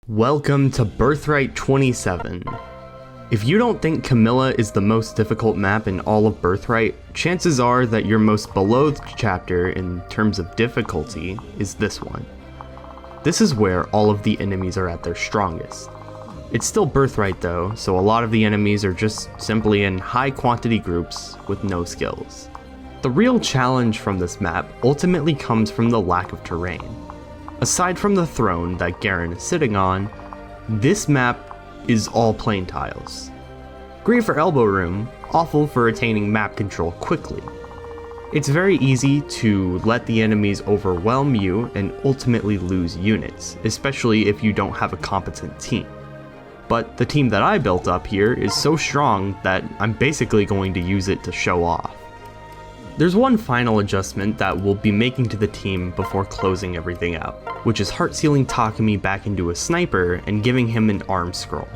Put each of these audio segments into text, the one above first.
Welcome to Birthright 27. If you don't think Camilla is the most difficult map in all of Birthright, chances are that your most beloved chapter in terms of difficulty is this one. This is where all of the enemies are at their strongest. It's still Birthright though, so a lot of the enemies are just simply in high quantity groups with no skills. The real challenge from this map ultimately comes from the lack of terrain. Aside from the throne that Garen is sitting on, this map is all plain tiles. Great for elbow room, awful for attaining map control quickly. It's very easy to let the enemies overwhelm you and ultimately lose units, especially if you don't have a competent team. But the team that I built up here is so strong that I'm basically going to use it to show off. There's one final adjustment that we'll be making to the team before closing everything out, which is heart-sealing Takumi back into a sniper and giving him an arm scroll.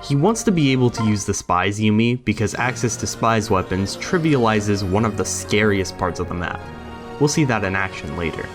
He wants to be able to use the Spy's Yumi because access to Spy's weapons trivializes one of the scariest parts of the map. We'll see that in action later.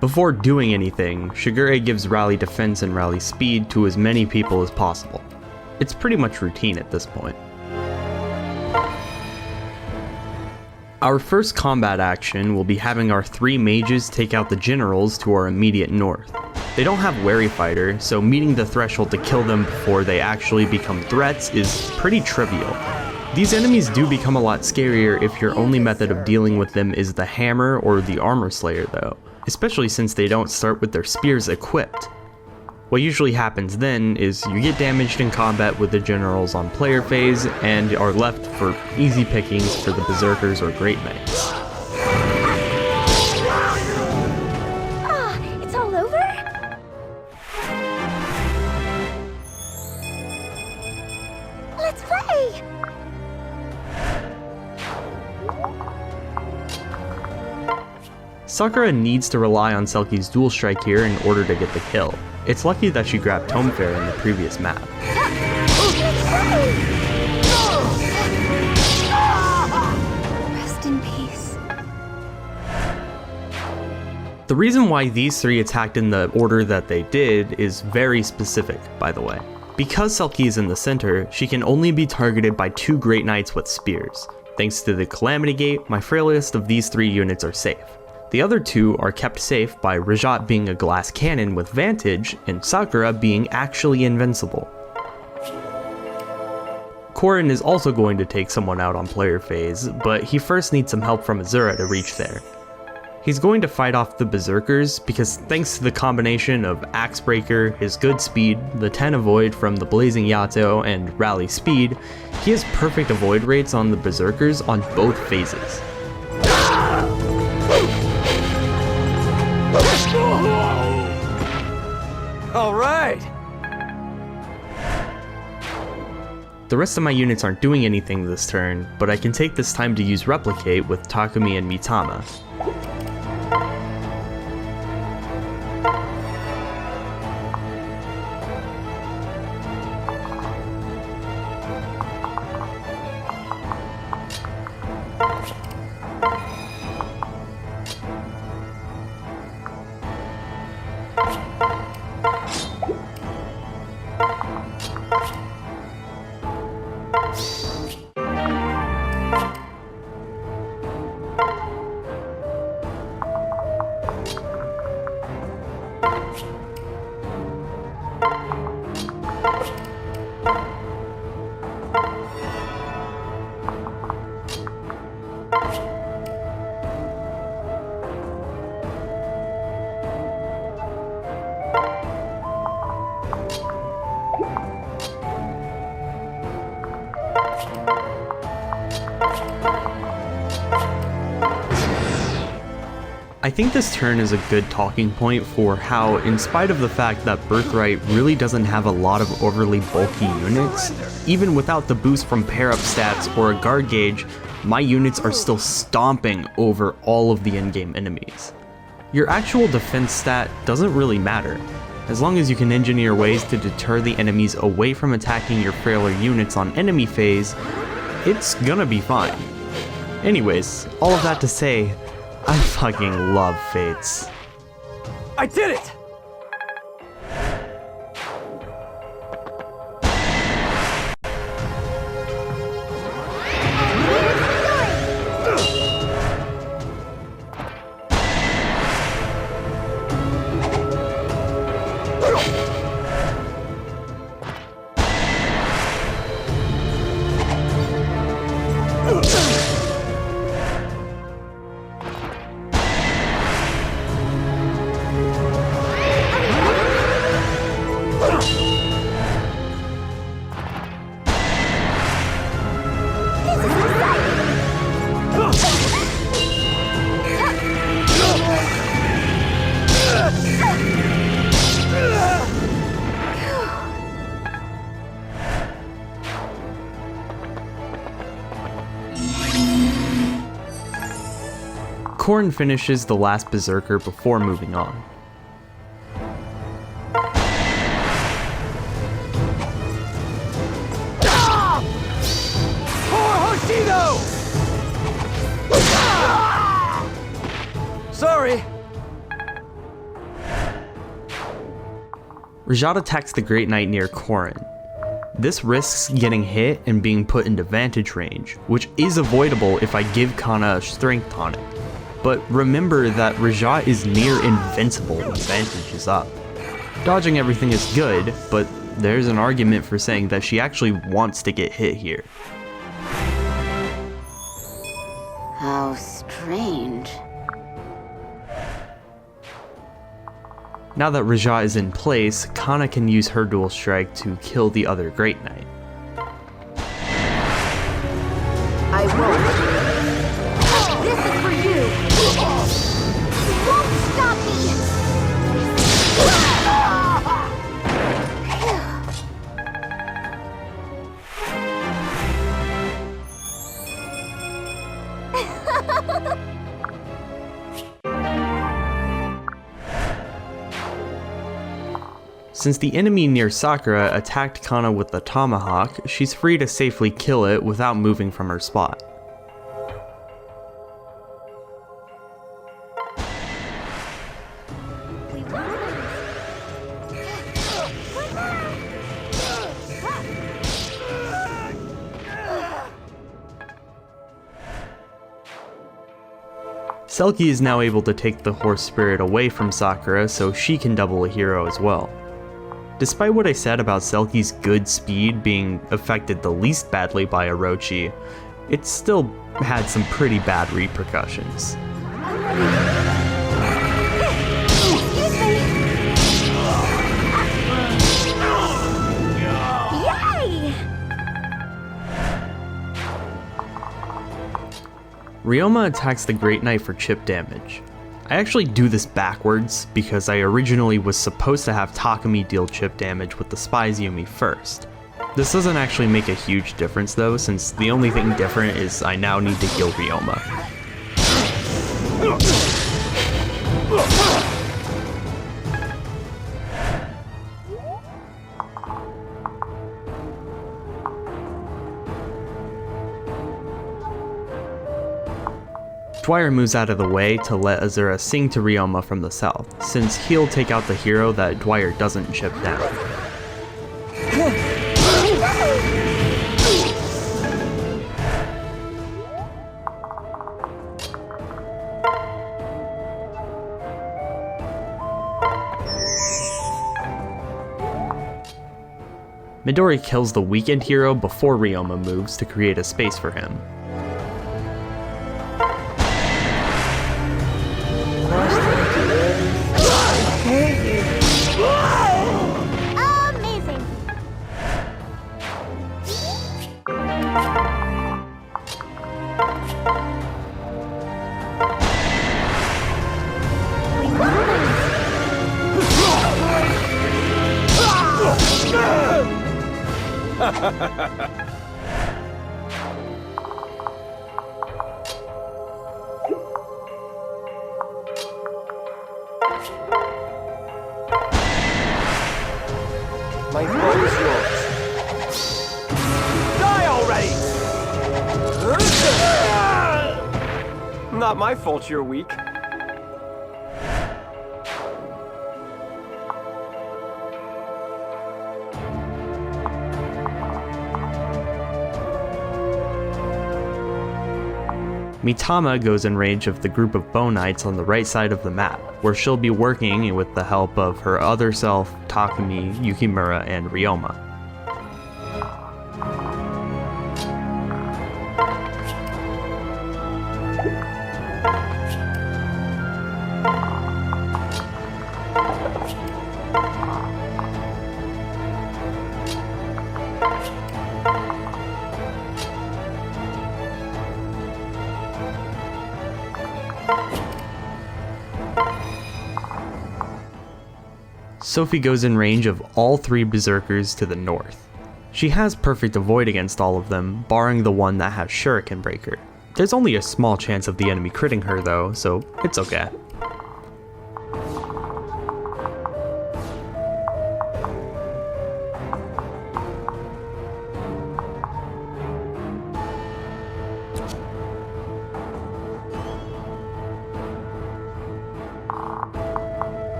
Before doing anything, Shigure gives rally defense and rally speed to as many people as possible. It's pretty much routine at this point. Our first combat action will be having our three mages take out the generals to our immediate north. They don't have Wary Fighter, so meeting the threshold to kill them before they actually become threats is pretty trivial. These enemies do become a lot scarier if your only method of dealing with them is the hammer or the armor slayer though, especially since they don't start with their spears equipped. What usually happens then is you get damaged in combat with the generals on player phase and are left for easy pickings for the berserkers or great knights. It's all over? Let's play! Sakura needs to rely on Selkie's dual strike here in order to get the kill. It's lucky that she grabbed Tome Fair in the previous map. Rest in peace. The reason why these three attacked in the order that they did is very specific, by the way. Because Selkie is in the center, she can only be targeted by two Great Knights with spears. Thanks to the Calamity Gate, my frailest of these three units are safe. The other two are kept safe by Rajat being a glass cannon with Vantage and Sakura being actually invincible. Korin is also going to take someone out on player phase, but he first needs some help from Azura to reach there. He's going to fight off the berserkers because thanks to the combination of Axe Breaker, his good speed, the 10 avoid from the Blazing Yato, and rally speed, he has perfect avoid rates on the berserkers on both phases. All right. The rest of my units aren't doing anything this turn, but I can take this time to use Replicate with Takumi and Mitama. I think this turn is a good talking point for how, in spite of the fact that Birthright really doesn't have a lot of overly bulky units, even without the boost from pair-up stats or a guard gauge, my units are still stomping over all of the endgame enemies. Your actual defense stat doesn't really matter. As long as you can engineer ways to deter the enemies away from attacking your frailer units on enemy phase, it's gonna be fine. Anyways, all of that to say, I fucking love Fates. I did it! Corrin finishes the last Berserker before moving on. Sorry! Rajat attacks the Great Knight near Corrin. This risks getting hit and being put into vantage range, which is avoidable if I give Kana a strength tonic. But remember that Rajat is near invincible when vantage is up. Dodging everything is good, but there's an argument for saying that she actually wants to get hit here. How strange. Now that Rajat is in place, Kana can use her dual strike to kill the other Great Knight. I won't. This is for you. You won't stop me. Since the enemy near Sakura attacked Kana with the tomahawk, she's free to safely kill it without moving from her spot. Selkie is now able to take the horse spirit away from Sakura so she can double a hero as well. Despite what I said about Selkie's good speed being affected the least badly by Orochi, it still had some pretty bad repercussions. Ryoma attacks the Great Knight for chip damage. I actually do this backwards because I originally was supposed to have Takumi deal chip damage with the Spies Yumi first. This doesn't actually make a huge difference though, since the only thing different is I now need to heal Ryoma. Dwyer moves out of the way to let Azura sing to Ryoma from the south, since he'll take out the hero that Dwyer doesn't chip down. Midori kills the weakened hero before Ryoma moves to create a space for him. My bow is yours. Die already! Not my fault you're weak. Mitama goes in range of the group of Bow Knights on the right side of the map, where she'll be working with the help of her other self, Takumi, Yukimura, and Ryoma. Sophie goes in range of all three berserkers to the north. She has perfect avoid against all of them, barring the one that has Shuriken Breaker. There's only a small chance of the enemy critting her though, so it's okay.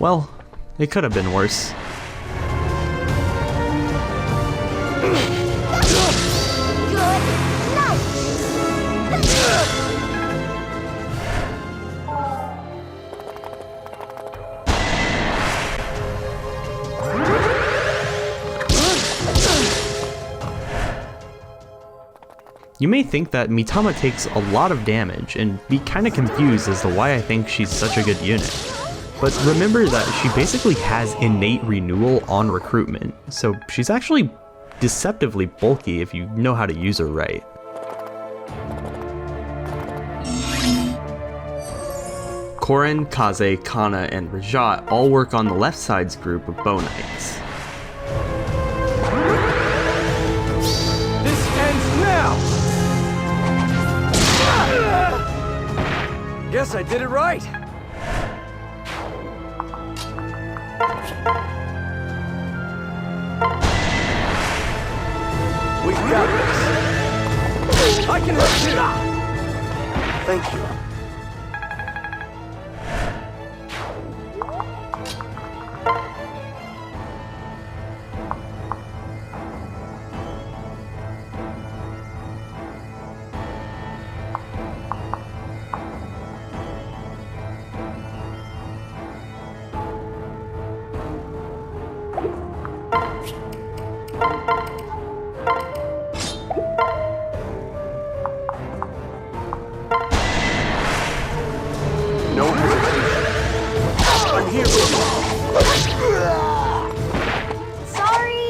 Well, it could have been worse. You may think that Mitama takes a lot of damage and be kinda confused as to why I think she's such a good unit. But remember that she basically has innate renewal on recruitment, so she's actually deceptively bulky if you know how to use her right. Korin, Kaze, Kana, and Rajat all work on the left side's group of Bow Knights. This ends now! Guess I did it right! We've got this. I can help you. Thank you. No hesitation. I'm here. Sorry.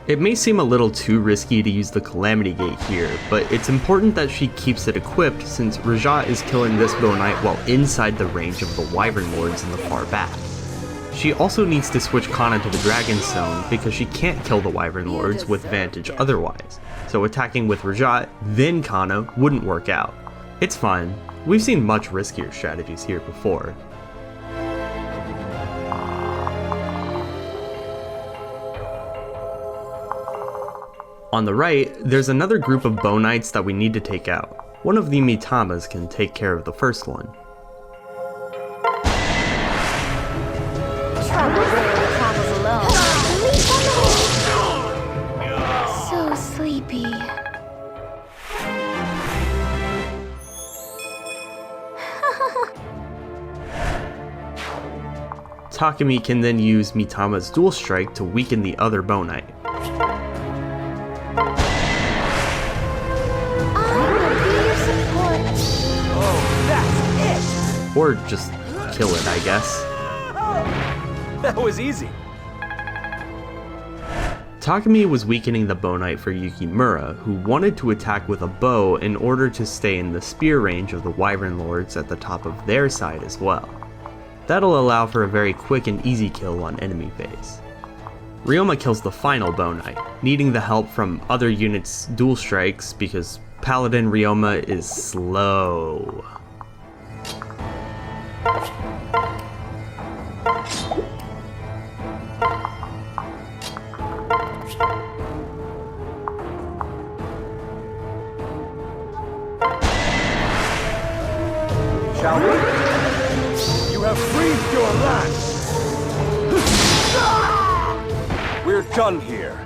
It may seem a little too risky to use the Calamity Gate here, but it's important that she keeps it equipped since Rajat is killing this Bow Knight while inside the range of the Wyvern Lords in the far back. She also needs to switch Kana to the Dragon Stone because she can't kill the Wyvern Lords with Vantage otherwise, so attacking with Rajat, then Kana wouldn't work out. It's fine, we've seen much riskier strategies here before. On the right, there's another group of Bow Knights that we need to take out. One of the Mitamas can take care of the first one. Trouble rarely travels Takumi can then use Mitama's dual strike to weaken the other Bow Knight. I will be your support. Oh, that's it! Or just kill it, I guess. That was easy. Takumi was weakening the Bow Knight for Yukimura, who wanted to attack with a bow in order to stay in the spear range of the Wyvern Lords at the top of their side as well. That'll allow for a very quick and easy kill on enemy phase. Ryoma kills the final Bow Knight, needing the help from other units' dual strikes because Paladin Ryoma is slow. Shall we? You have freed your land! We're done here.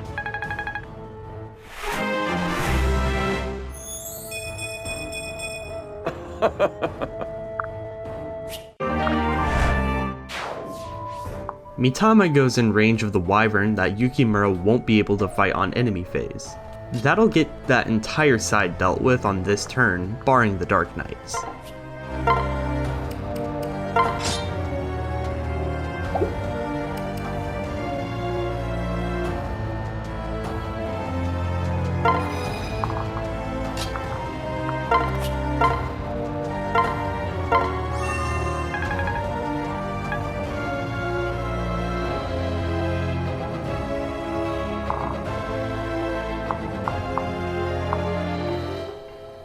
Mitama goes in range of the Wyvern that Yukimura won't be able to fight on enemy phase. That'll get that entire side dealt with on this turn, barring the Dark Knights.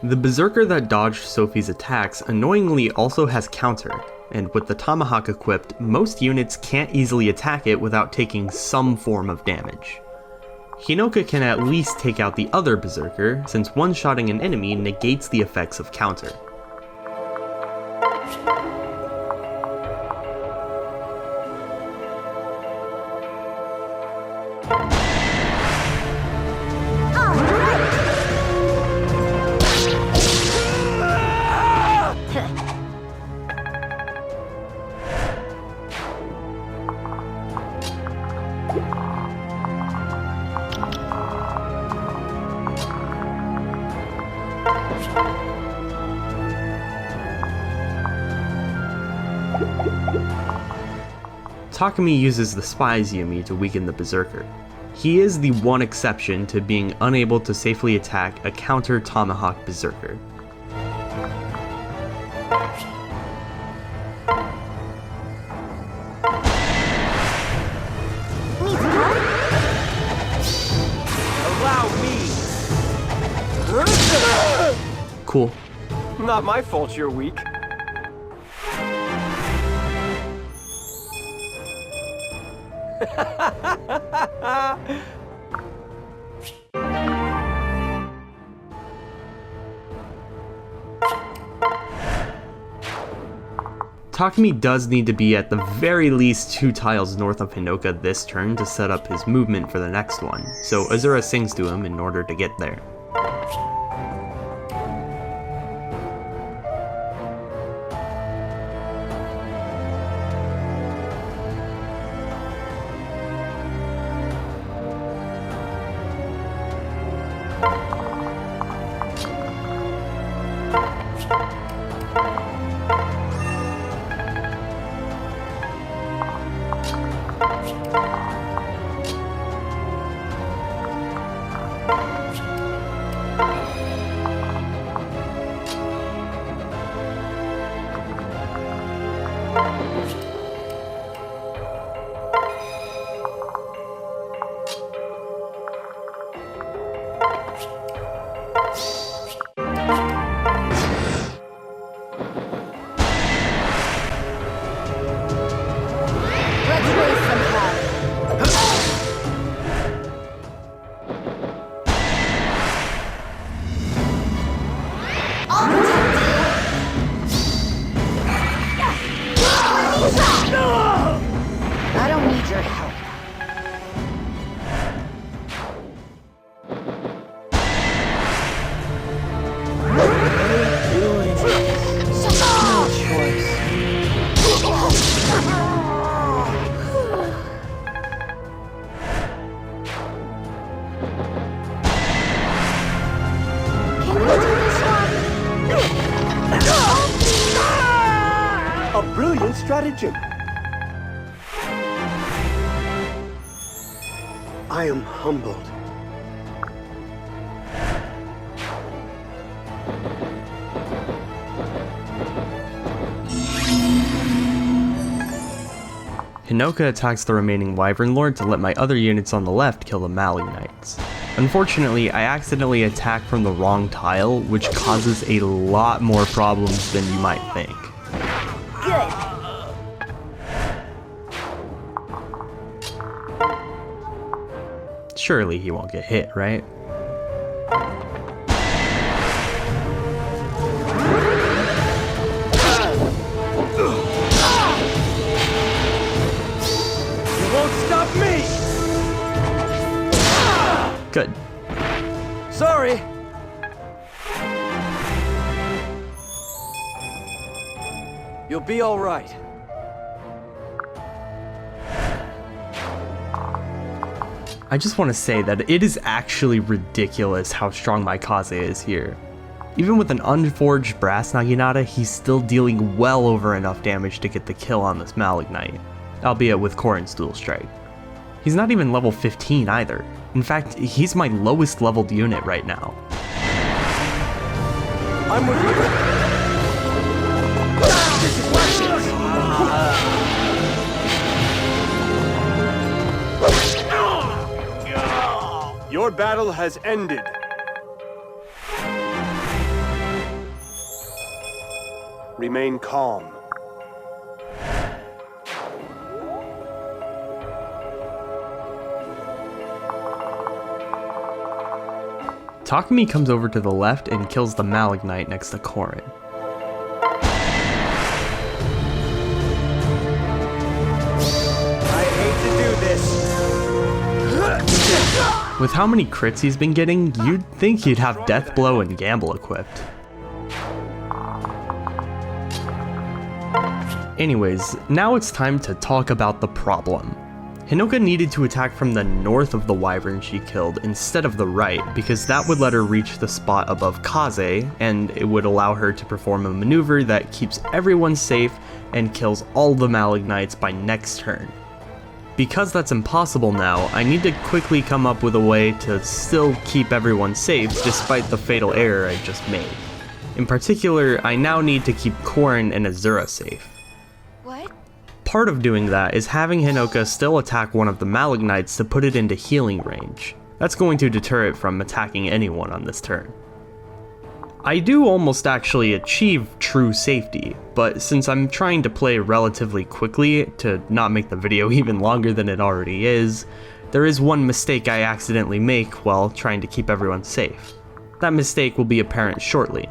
The Berserker that dodged Sophie's attacks annoyingly also has counter, and with the Tomahawk equipped, most units can't easily attack it without taking some form of damage. Hinoka can at least take out the other Berserker, since one-shotting an enemy negates the effects of counter. Takumi uses the Spy's Yumi to weaken the Berserker. He is the one exception to being unable to safely attack a counter Tomahawk Berserker. Allow me! Cool. Not my fault you're weak. Takumi does need to be at the very least 2 tiles north of Hinoka this turn to set up his movement for the next one, so Azura sings to him in order to get there. stratagem. I am humbled. Hinoka attacks the remaining Wyvern Lord to let my other units on the left kill the Malignites. Unfortunately, I accidentally attack from the wrong tile, which causes a lot more problems than you might think. Good. Surely he won't get hit, right? You won't stop me! Good. Sorry! You'll be alright. I just want to say that it is actually ridiculous how strong my Kaze is here. Even with an unforged brass Naginata, he's still dealing well over enough damage to get the kill on this Malignite, albeit with Korin's dual strike. He's not even level 15 either. In fact, he's my lowest leveled unit right now. I'm with you. This is my chance. Your battle has ended. Remain calm. Takumi comes over to the left and kills the Malignite next to Korin. I hate to do this. With how many crits he's been getting, you'd think he'd have Death Blow and Gamble equipped. Anyways, now it's time to talk about the problem. Hinoka needed to attack from the north of the Wyvern she killed instead of the right, because that would let her reach the spot above Kaze, and it would allow her to perform a maneuver that keeps everyone safe and kills all the Malignites by next turn. Because that's impossible now, I need to quickly come up with a way to still keep everyone safe despite the fatal error I just made. In particular, I now need to keep Korin and Azura safe. What? Part of doing that is having Hinoka still attack one of the Malignites to put it into healing range. That's going to deter it from attacking anyone on this turn. I do almost actually achieve true safety, but since I'm trying to play relatively quickly to not make the video even longer than it already is, there is one mistake I accidentally make while trying to keep everyone safe. That mistake will be apparent shortly.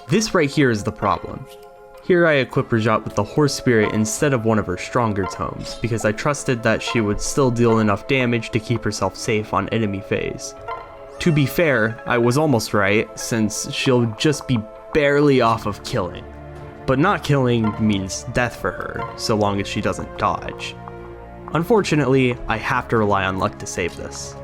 This right here is the problem. Here I equip Rajat with the Horse Spirit instead of one of her stronger tomes, because I trusted that she would still deal enough damage to keep herself safe on enemy phase. To be fair, I was almost right, since she'll just be barely off of killing. But not killing means death for her, so long as she doesn't dodge. Unfortunately, I have to rely on luck to save this.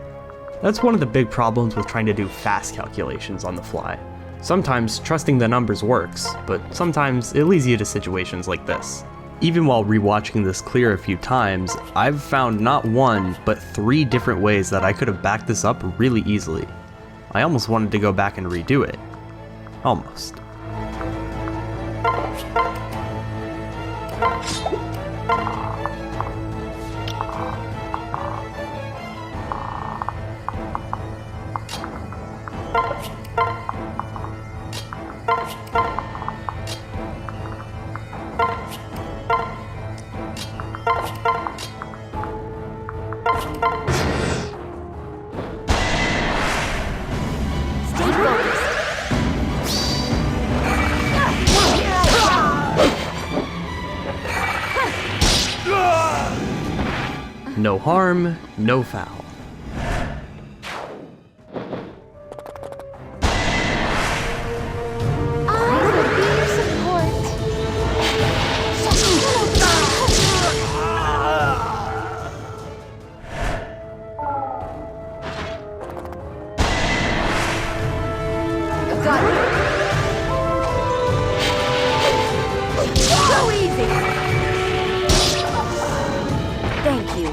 That's one of the big problems with trying to do fast calculations on the fly. Sometimes trusting the numbers works, but sometimes it leads you to situations like this. Even while rewatching this clear a few times, I've found not one, but 3 different ways that I could have backed this up really easily. I almost wanted to go back and redo it. Almost. No harm, no foul. I will be your support. Got it. So easy. Thank you.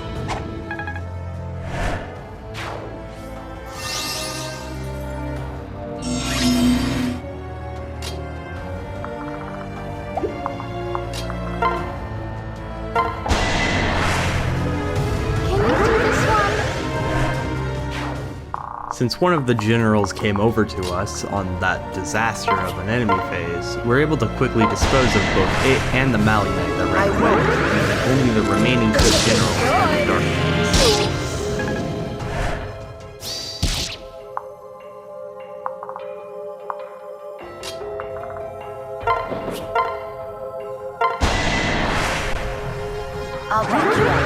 Can you do this one? Since one of the generals came over to us on that disaster of an enemy phase, we're able to quickly dispose of both it and the Mali Knight that ran away, leaving only the remaining two generals in the dark phase. I'll back you up.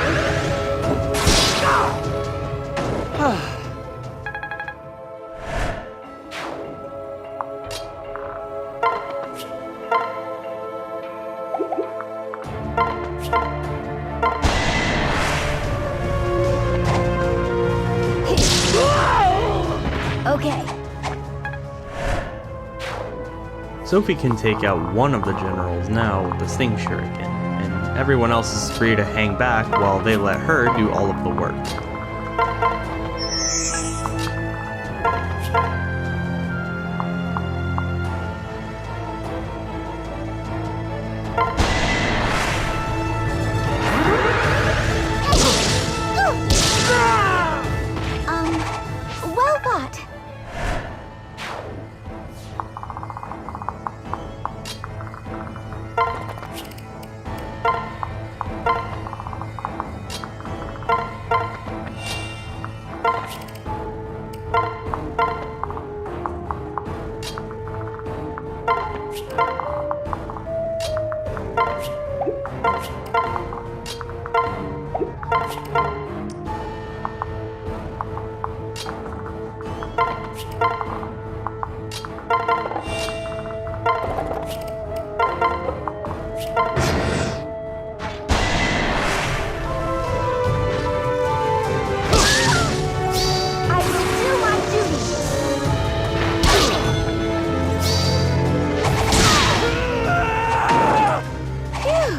Okay. Sophie can take out one of the generals now with the Sting Shuriken, and everyone else is free to hang back while they let her do all of the work. Well thought. I will do my duty. Phew.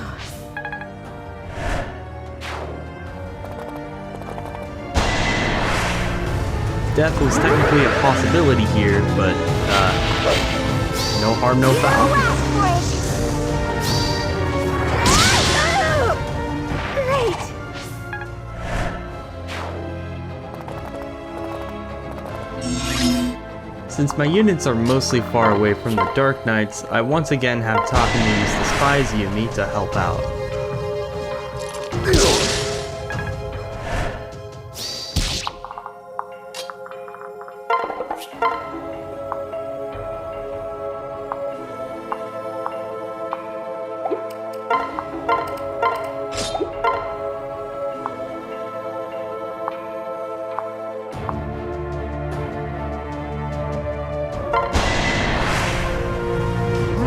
Death was technically a possibility here, but, no harm, no foul. Great. Since my units are mostly far away from the Dark Knights, I once again have Takumi use the Spy's Yumi to help out.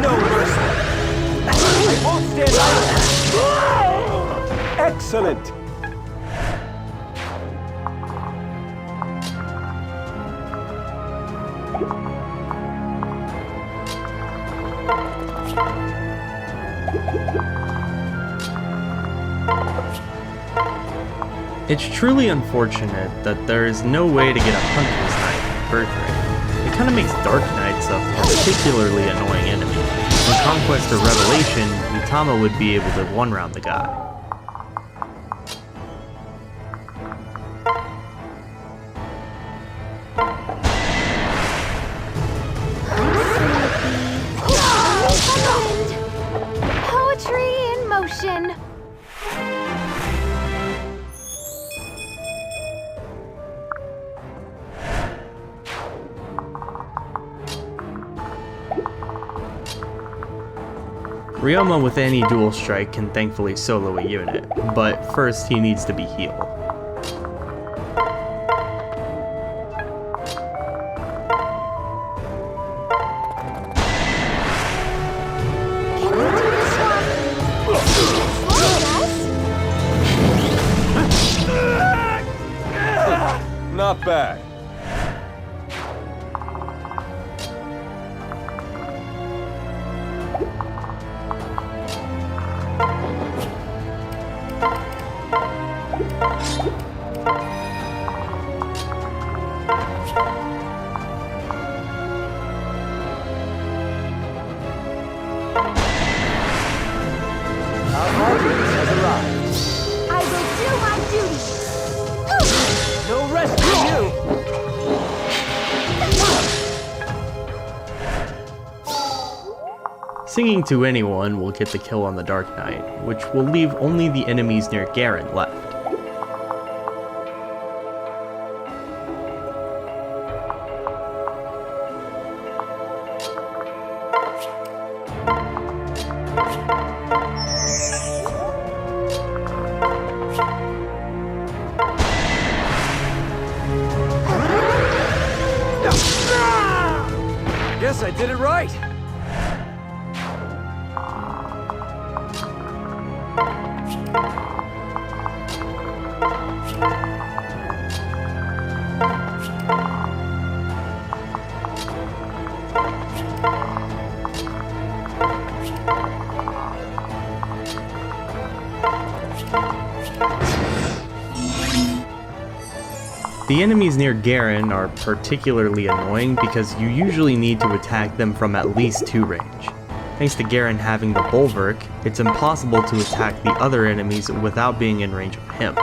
No mercy. I won't stand idle. Excellent. It's truly unfortunate that there is no way to get a Hunter's Knight in Birthright. It kinda makes Dark Knights a particularly annoying enemy. In Conquest or Revelation, Mitama would be able to one-round the guy. Poetry in motion. Ryoma with any dual strike can thankfully solo a unit, but first he needs to be healed. Can you do this one? Slow, yes? Not bad. I will do my duty. No rest for you! Singing to anyone will get the kill on the Dark Knight, which will leave only the enemies near Garen left. Guess I did it right! The enemies near Garen are particularly annoying because you usually need to attack them from at least 2 range. Thanks to Garen having the Bulwark, it's impossible to attack the other enemies without being in range of him.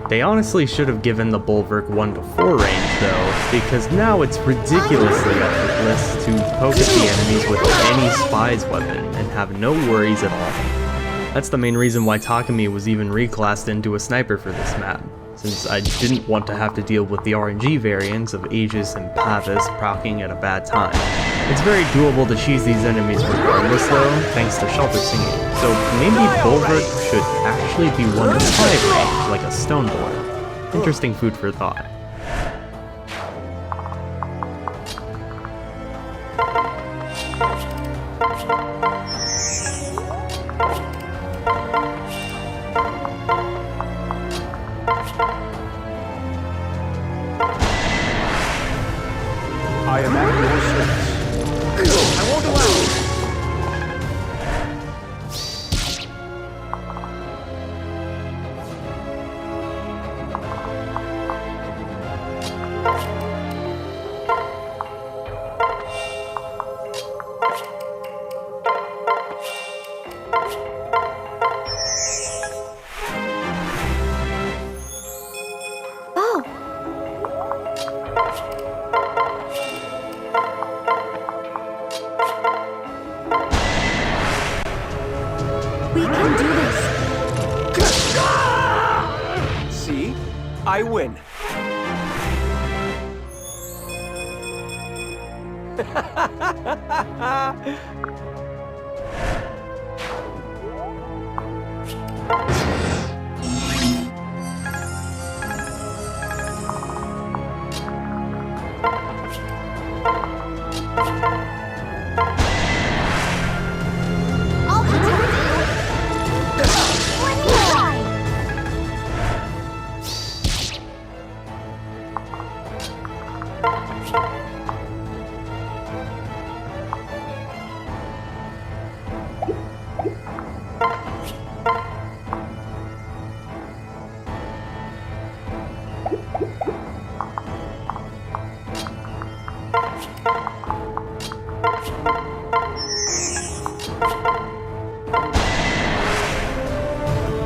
They honestly should have given the Bulwark 1 to 4 range though, because now it's ridiculously effortless to poke at the enemies with any spy's weapon and have no worries at all. That's the main reason why Takumi was even reclassed into a sniper for this map, since I didn't want to have to deal with the RNG variants of Aegis and Pavis proccing at a bad time. It's very doable to cheese these enemies regardless though, thanks to shelter singing, so maybe Bulwark should actually be 1 to 5 range like a Stoneboard. Interesting food for thought. I am at your service. I won't allow it. Oh, we can do this. See? I win. I'll protect you. When you try.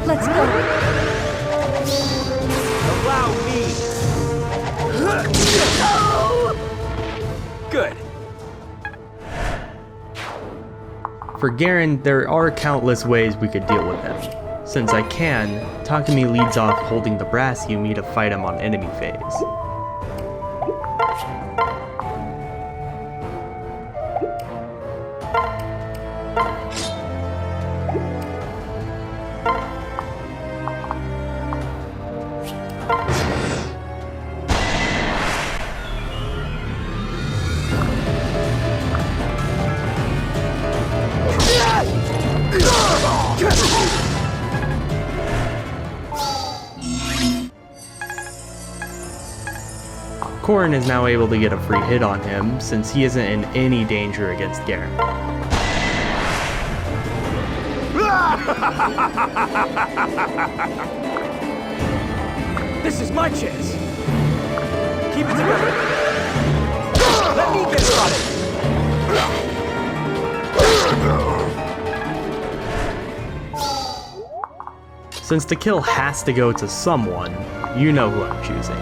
Let's go. Allow me. Good. For Garen, there are countless ways we could deal with him. Since I can, Takumi leads off holding the brass Yumi to fight him on enemy phase. Korin is now able to get a free hit on him since he isn't in any danger against Garen. This is my chance. Keep it together. Let me get started. Since the kill has to go to someone, you know who I'm choosing.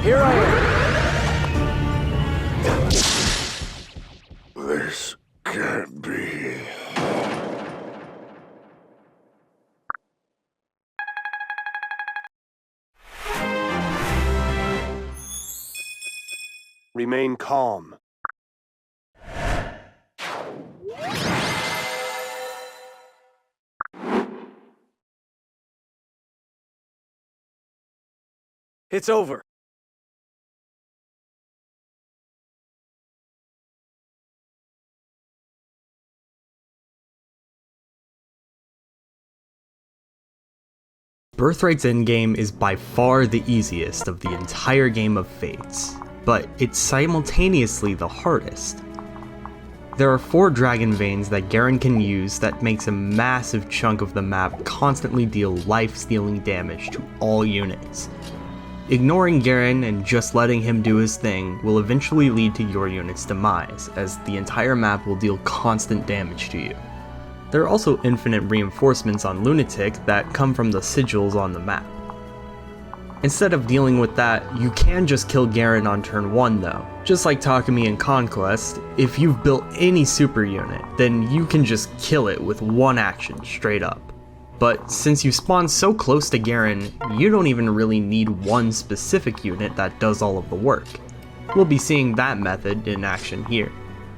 Here I am. This can't be. Remain calm. It's over. Birthright's endgame is by far the easiest of the entire game of Fates, but it's simultaneously the hardest. There are 4 dragon veins that Garen can use that makes a massive chunk of the map constantly deal life-stealing damage to all units. Ignoring Garen and just letting him do his thing will eventually lead to your unit's demise, as the entire map will deal constant damage to you. There are also infinite reinforcements on Lunatic that come from the sigils on the map. Instead of dealing with that, you can just kill Garen on turn 1 though. Just like Takumi in Conquest, if you've built any super unit, then you can just kill it with one action straight up. But since you spawn so close to Garen, you don't even really need one specific unit that does all of the work. We'll be seeing that method in action here.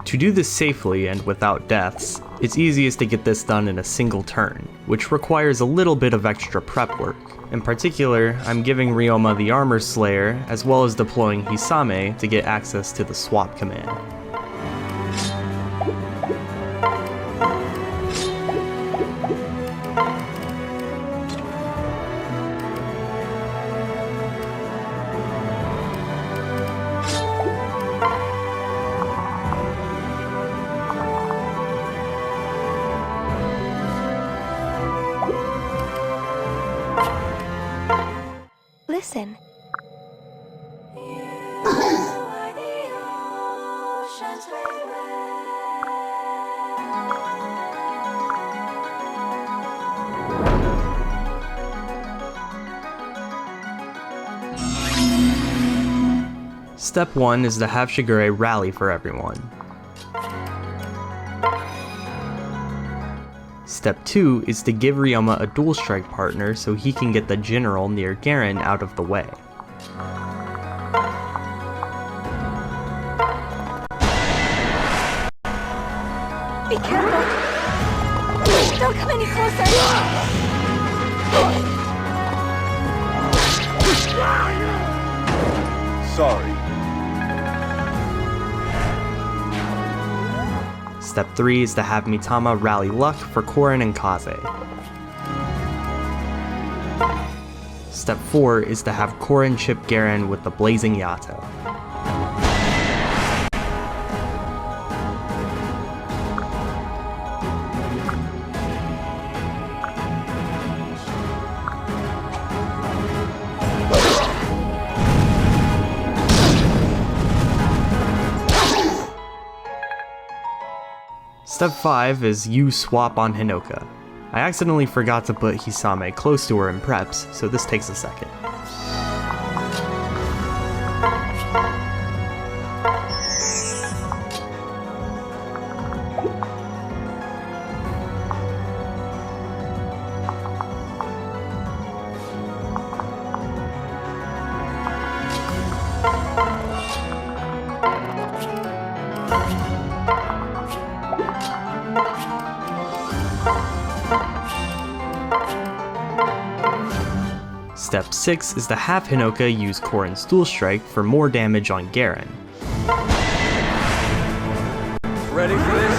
To do this safely and without deaths, it's easiest to get this done in a single turn, which requires a little bit of extra prep work. In particular, I'm giving Ryoma the Armor Slayer, as well as deploying Hisame to get access to the swap command. Listen. Step 1 is to have Shigure rally for everyone. Step 2 is to give Ryoma a dual strike partner so he can get the general near Garen out of the way. Be careful. Don't come any closer. Sorry. Step 3 is to have Mitama rally luck for Korin and Kaze. Step 4 is to have Korin chip Garen with the Blazing Yato. Step 5 is you swap on Hinoka. I accidentally forgot to put Hisame close to her in preps, so this takes a second. Step 6 is to have Hinoka use Korin's Dual Strike for more damage on Garen. Ready for this?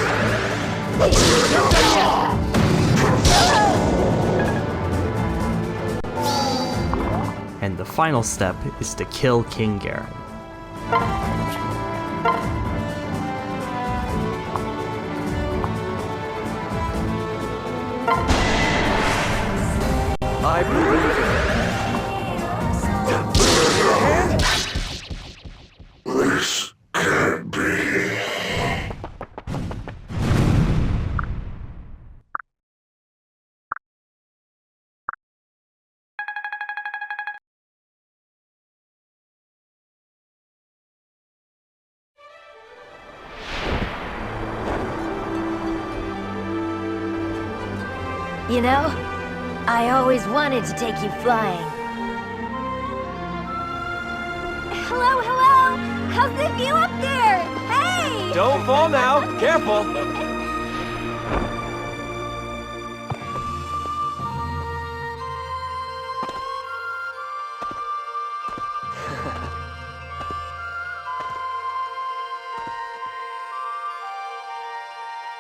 And the final step is to kill King Garen. I believe it. This can't be. You know, I always wanted to take you flying. Hello, hello! How's the view up there? Hey! Don't fall now. Careful.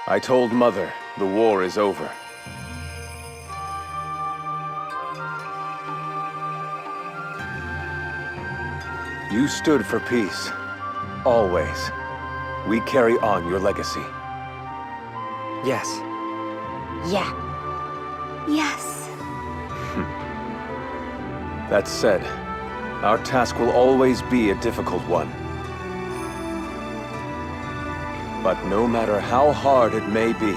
I told Mother the war is over. You stood for peace. Always. We carry on your legacy. Yes. Yeah. Yes. That said, our task will always be a difficult one. But no matter how hard it may be,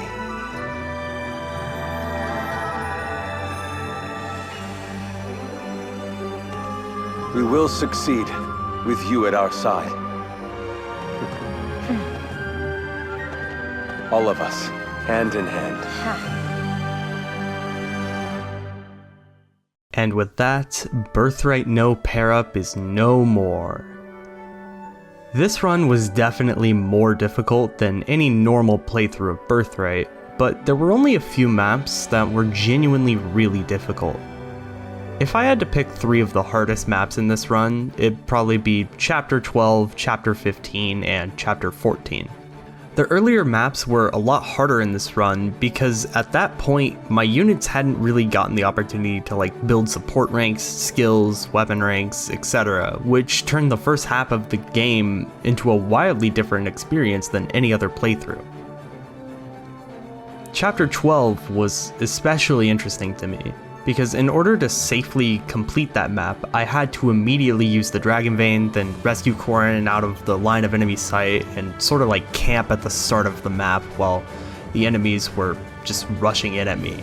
we will succeed with you at our side. All of us, hand in hand. And with that, Birthright no pair-up is no more. This run was definitely more difficult than any normal playthrough of Birthright, but there were only a few maps that were genuinely really difficult. If I had to pick 3 of the hardest maps in this run, it'd probably be Chapter 12, Chapter 15, and Chapter 14. The earlier maps were a lot harder in this run because at that point, my units hadn't really gotten the opportunity to build support ranks, skills, weapon ranks, etc., which turned the first half of the game into a wildly different experience than any other playthrough. Chapter 12 was especially interesting to me, because in order to safely complete that map, I had to immediately use the Dragon Vein, then rescue Korin out of the line of enemy sight, and sort of camp at the start of the map while the enemies were just rushing in at me.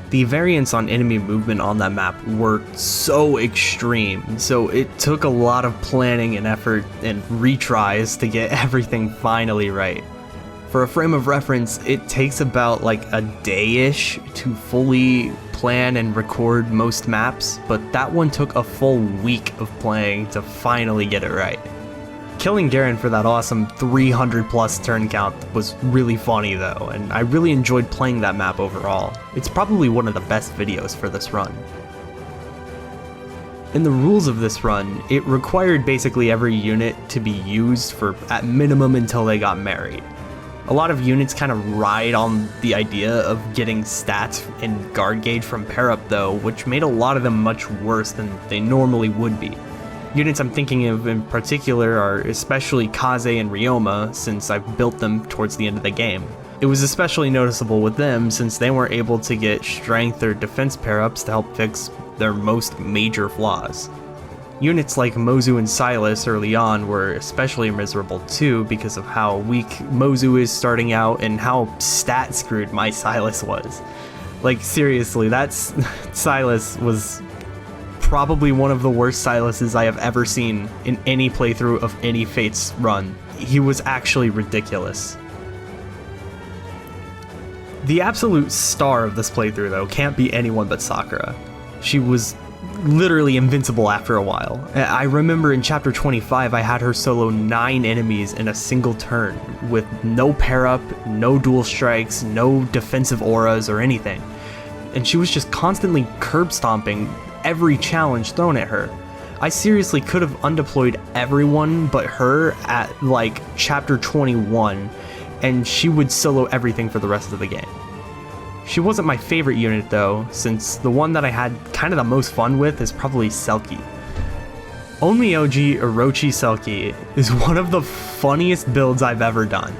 The variance on enemy movement on that map were so extreme, so it took a lot of planning and effort and retries to get everything finally right. For a frame of reference, it takes about a day-ish to fully plan and record most maps, but that one took a full week of playing to finally get it right. Killing Garen for that awesome 300 plus turn count was really funny though, and I really enjoyed playing that map overall. It's probably one of the best videos for this run. In the rules of this run, it required basically every unit to be used for at minimum until they got married. A lot of units kind of ride on the idea of getting stats and guard gauge from pair-up though, which made a lot of them much worse than they normally would be. Units I'm thinking of in particular are especially Kaze and Ryoma, since I've built them towards the end of the game. It was especially noticeable with them since they weren't able to get strength or defense pair-ups to help fix their most major flaws. Units like Mozu and Silas early on were especially miserable too because of how weak Mozu is starting out and how stat screwed my Silas was. Seriously, Silas was probably one of the worst Silases I have ever seen in any playthrough of any Fates run. He was actually ridiculous. The absolute star of this playthrough though can't be anyone but Sakura. She was literally invincible after a while. I remember in chapter 25 I had her solo 9 enemies in a single turn with no pair up, no dual strikes, no defensive auras or anything. And she was just constantly curb stomping every challenge thrown at her. I seriously could have undeployed everyone but her at like chapter 21, and she would solo everything for the rest of the game. She wasn't my favorite unit though, since the one that I had kind of the most fun with is probably Selkie. Onmyoji Orochi Selkie is one of the funniest builds I've ever done.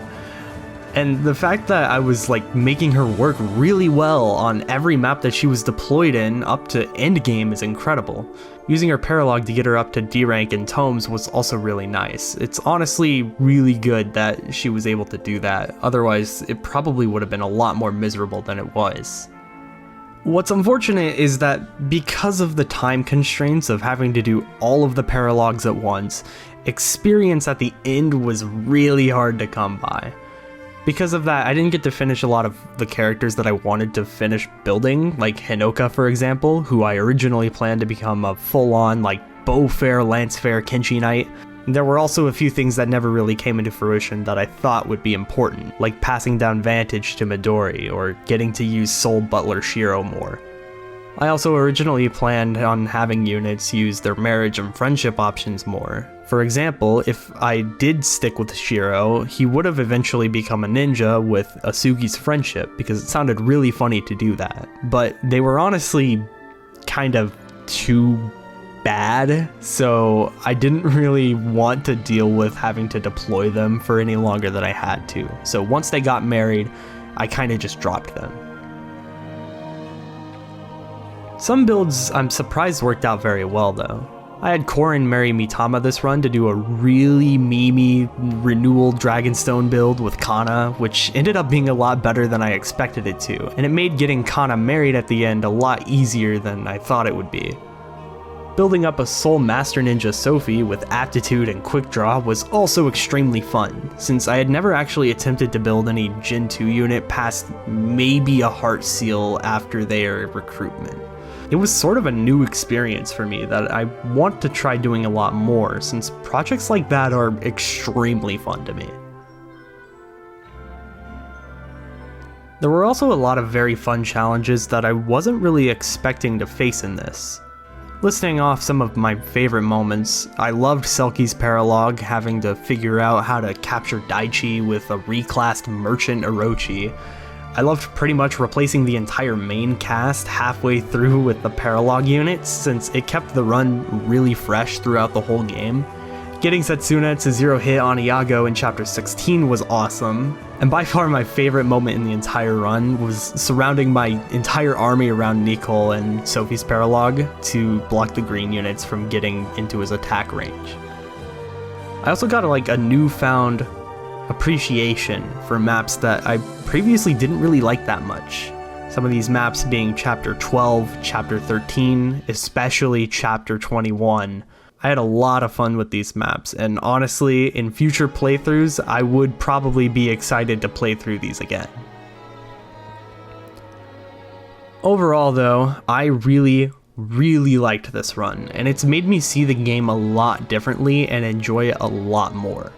And the fact that I was like making her work really well on every map that she was deployed in up to Endgame is incredible. Using her paralog to get her up to D rank in tomes was also really nice. It's honestly really good that she was able to do that, otherwise it probably would have been a lot more miserable than it was. What's unfortunate is that because of the time constraints of having to do all of the paralogs at once, experience at the end was really hard to come by. Because of that, I didn't get to finish a lot of the characters that I wanted to finish building, like Hinoka for example, who I originally planned to become a full-on like bow fair, lance fair, Kenshi knight. There were also a few things that never really came into fruition that I thought would be important, like passing down Vantage to Midori, or getting to use Soul Butler Shiro more. I also originally planned on having units use their marriage and friendship options more. For example, if I did stick with Shiro, he would have eventually become a ninja with Asugi's friendship, because it sounded really funny to do that. But they were honestly kind of too bad, so I didn't really want to deal with having to deploy them for any longer than I had to. So once they got married, I kind of just dropped them. Some builds I'm surprised worked out very well though. I had Korin marry Mitama this run to do a really memey renewal Dragonstone build with Kana, which ended up being a lot better than I expected it to, and it made getting Kana married at the end a lot easier than I thought it would be. Building up a Soul Master Ninja Sophie with aptitude and quick draw was also extremely fun, since I had never actually attempted to build any Gen 2 unit past maybe a Heart Seal after their recruitment. It was sort of a new experience for me that I want to try doing a lot more, since projects like that are extremely fun to me. There were also a lot of very fun challenges that I wasn't really expecting to face in this. Listing off some of my favorite moments, I loved Selkie's paralog, having to figure out how to capture Daichi with a reclassed Merchant Orochi. I loved pretty much replacing the entire main cast halfway through with the paralog units, since it kept the run really fresh throughout the whole game. Getting Setsuna to 0 hit on Iago in chapter 16 was awesome, and by far my favorite moment in the entire run was surrounding my entire army around Nicole and Sophie's paralog to block the green units from getting into his attack range. I also got a newfound appreciation for maps that I previously didn't really like that much. Some of these maps being chapter 12, chapter 13, especially chapter 21. I had a lot of fun with these maps, and honestly, in future playthroughs, I would probably be excited to play through these again. Overall though, I really liked this run, and it's made me see the game a lot differently and enjoy it a lot more.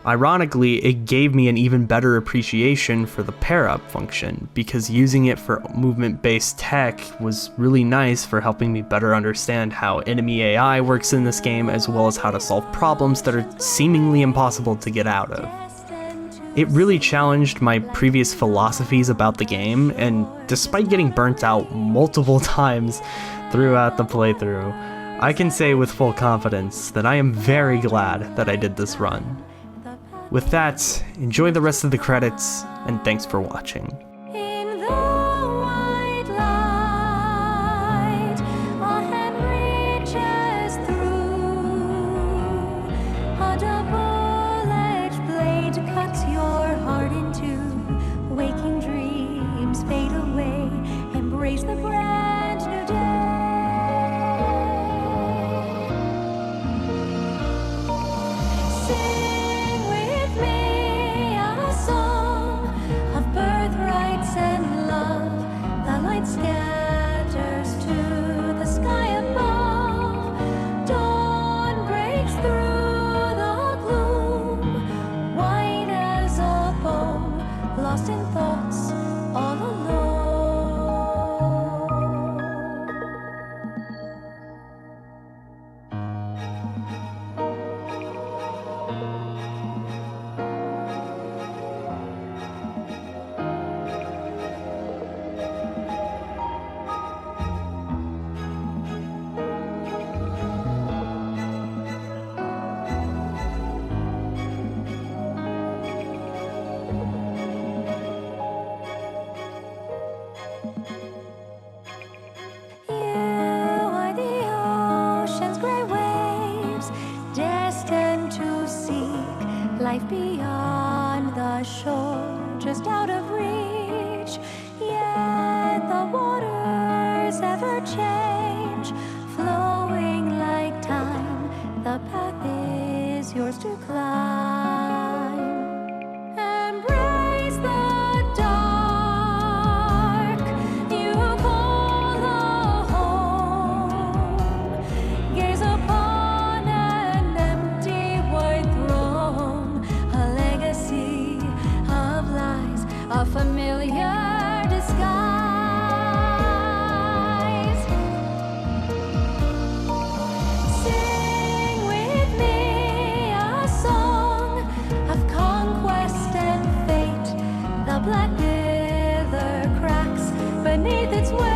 Ironically, it gave me an even better appreciation for the pair-up function, because using it for movement-based tech was really nice for helping me better understand how enemy AI works in this game, as well as how to solve problems that are seemingly impossible to get out of. It really challenged my previous philosophies about the game, and despite getting burnt out multiple times throughout the playthrough, I can say with full confidence that I am very glad that I did this run. With that, enjoy the rest of the credits, and thanks for watching. In the white light, a hand reaches through. A double-edged blade cuts your heart in two. Waking dreams fade away. Embrace the brand new day. Sing with me a song of birthrights and love. The light scatters to the sky above. Dawn breaks through the gloom, white as a bow, lost in thoughts all alone. familiar disguise. Sing with me a song of conquest and fate. The black wither cracks beneath its weight.